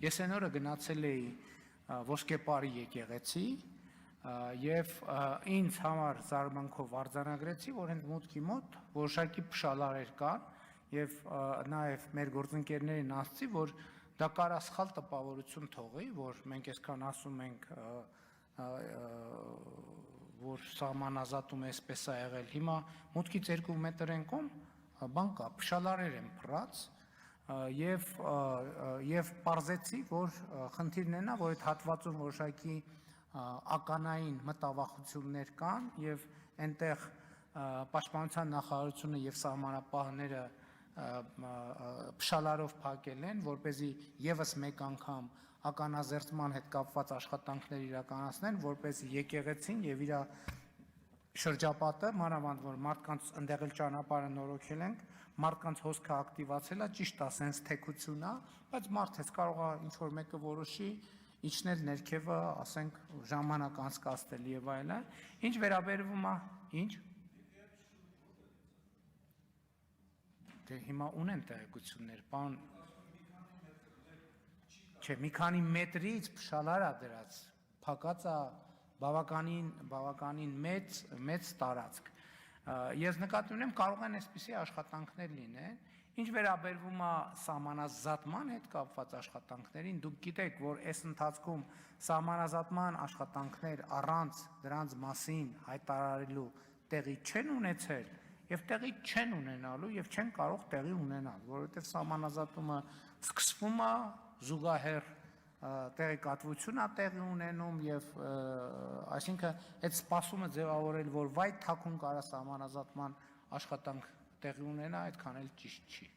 Ես այն օրը գնացել էի Ոսկեպարի եկեղեցի եւ ինձ համար զարմանքով արձանագրեցի, որ հենց մուտքի մոտ որոշակի փշալարեր կան եւ նաեւ մեր գործընկերներին ասացի, որ դա կարա սխալ տպավորություն թողի, որ մենք այսքան ասում ենք որ սահմանազատում էսպես է եղել, հիմա մուտքից 2 մետր են կողմ, բան կա, փշալարեր են փռած եւ պարզեցի, որ խնդիրն է նա, որ այդ հատվածում որոշակի ականային մտավախություններ կան եւ այնտեղ պաշտպանության նախարարությունը եւ սահմանապահները փշալարով փակել են, որպեսզի եւս մեկ անգամ ականազերծման հետ կապված աշխատանքներ իրականացնեն, որպեսզի եկեղեցին եւ իր շրջապատը, մանավանդ որ մարդկանց ընդեղել ճանապարհը նորոգել ենք, մարդկանց հոսքը ակտիվացել է, ճիշտ է, սենց թեքություն է, բայց մարդ էս կարող է ինչ որ մեկը որոշի իջնել ներքևը, ասենք ժամանակ անցկացնել եւ այլն, ինչ վերաբերվում է, ինչ Դե հիմա ունեն տեղեկություններ, բան Չէ, մի քանի մետրից փշալար է դրած, փակած է բավականին մեծ տարածք։ Ես նկատի ունեմ, կարող են այսպիսի աշխատանքներ լինեն, ինչ վերաբերվում է սահմանազատման հետ կապված աշխատանքներին, դուք գիտեք, որ այս ընթացքում սահմանազատման աշխատանքներ առանց դրանց մասին հայտարարելու տեղի չեն ունեցել եւ տեղի չեն ունենալու եւ չեն կարող տեղի ունենալ, որովհետեւ սահմանազատումը սկսվում է զուգահեռ տեղեկատվություն է տեղի ունենում եւ այսինքն այդ սպասումը ձևավորել, որ վայ թաքուն կարա սահմանազատման աշխատանք տեղի ունենա, այդքան էլ ճիշտ չի։